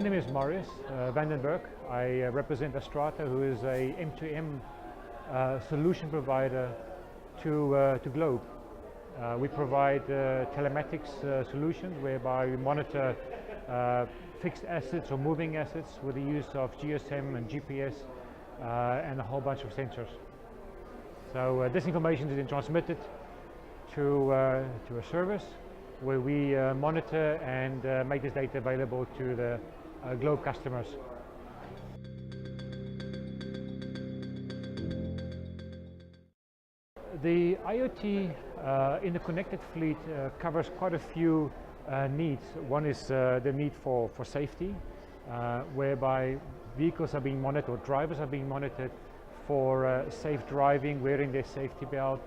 My name is Marius Berg. I represent Astrata, who is a M2M solution provider to Globe. We provide telematics solutions whereby we monitor fixed assets or moving assets with the use of GSM and GPS and a whole bunch of sensors. So this information is then transmitted to a service where we monitor and make this data available to the Globe customers. The IoT in the connected fleet covers quite a few needs. One is the need for safety, whereby vehicles are being monitored, or drivers are being monitored for safe driving, wearing their safety belt,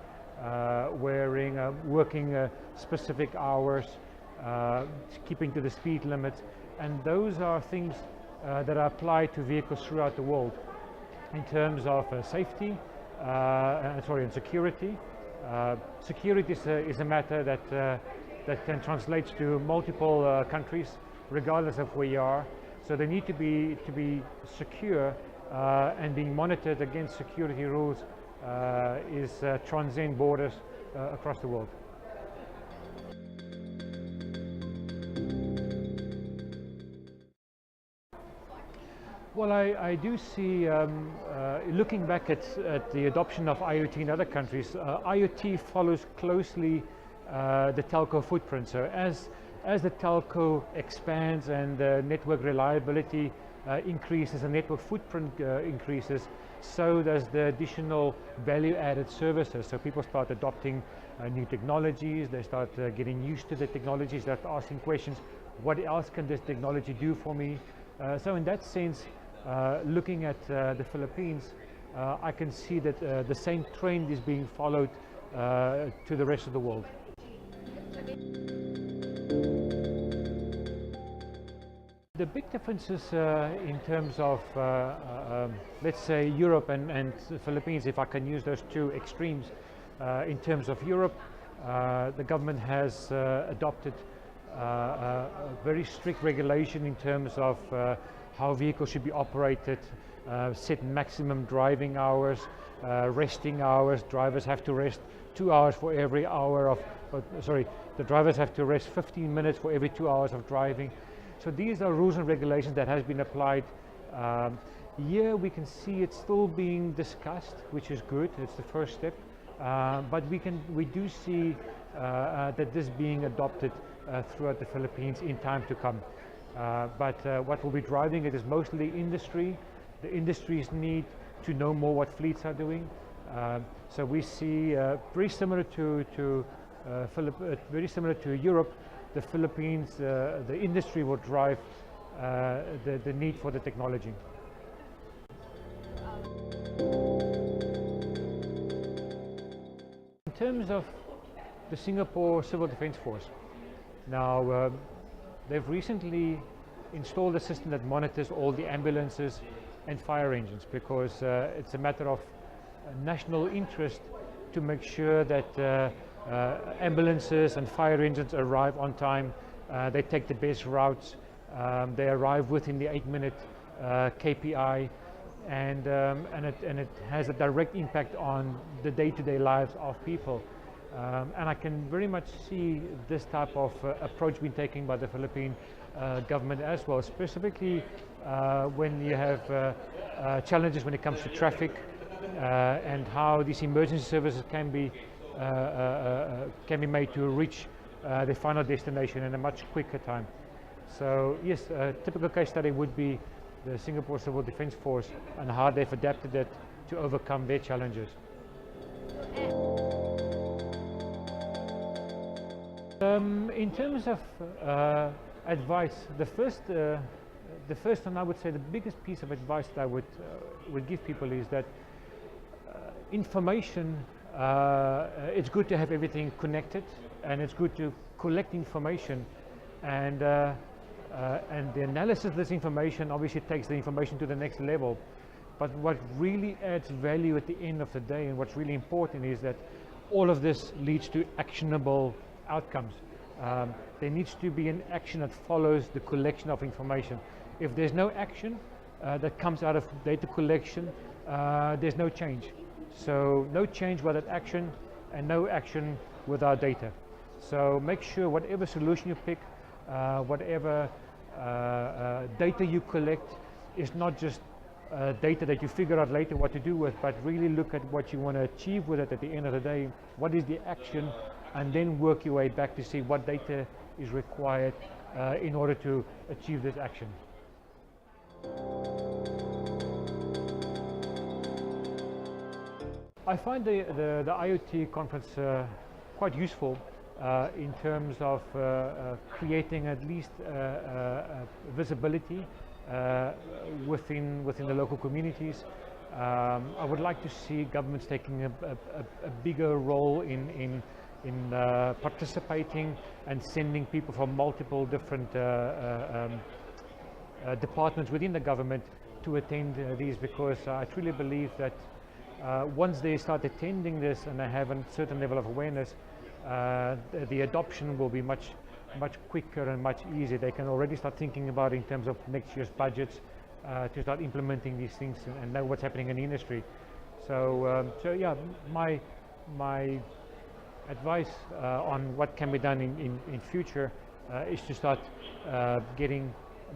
working specific hours, keeping to the speed limit, and those are things that are applied to vehicles throughout the world in terms of safety and security. Security is a matter that can translate to multiple countries regardless of where you are. So they need to be secure and being monitored against security rules transcend borders across the world. Well, I do see, looking back at the adoption of IoT in other countries, IoT follows closely the telco footprint. So as the telco expands and network reliability increases and network footprint increases, so does the additional value-added services. So people start adopting new technologies, they start getting used to the technologies, they start asking questions, what else can this technology do for me? So in that sense, looking at the Philippines, I can see that the same trend is being followed to the rest of the world. The big differences in terms of, let's say, Europe and the Philippines, if I can use those two extremes. In terms of Europe, the government has adopted a very strict regulation in terms of how vehicles should be operated, set maximum driving hours, resting hours. Drivers have to rest 2 hours for every hour of, the drivers have to rest 15 minutes for every 2 hours of driving. So these are rules and regulations that has been applied. Here we can see it's still being discussed, which is good. It's the first step, but we do see that this being adopted throughout the Philippines in time to come. But what will be driving it is mostly industry. The industries need to know more what fleets are doing. So we see very similar to Europe. The Philippines, the industry will drive the need for the technology. In terms of the Singapore Civil Defence Force, now they've recently installed a system that monitors all the ambulances and fire engines, because it's a matter of national interest to make sure that ambulances and fire engines arrive on time, they take the best routes, they arrive within the 8-minute KPI, and it has a direct impact on the day-to-day lives of people. And I can very much see this type of approach being taken by the Philippine government as well, specifically when you have challenges when it comes to traffic and how these emergency services can be made to reach the final destination in a much quicker time. So yes, a typical case study would be the Singapore Civil Defence Force and how they've adapted it to overcome their challenges. In terms of advice, the first and I would say the biggest piece of advice that I would give people is that information, it's good to have everything connected, and it's good to collect information, and the analysis of this information obviously takes the information to the next level. But what really adds value at the end of the day, and what's really important, is that all of this leads to actionable outcomes. There needs to be an action that follows the collection of information. If there's no action that comes out of data collection, there's no change. So no change without action, and no action without data. So make sure whatever solution you pick, whatever data you collect, is not just data that you figure out later what to do with, but really look at what you want to achieve with it at the end of the day. What is the action, and then work your way back to see what data is required in order to achieve this action. I find the IoT conference quite useful in terms of creating at least visibility within the local communities. I would like to see governments taking a bigger role in participating and sending people from multiple different departments within the government to attend these, because I truly believe that once they start attending this and they have a certain level of awareness, the adoption will be much quicker and much easier. They can already start thinking about in terms of next year's budgets to start implementing these things and know what's happening in the industry. So yeah, my advice on what can be done in future is to start getting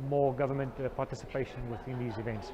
more government participation within these events.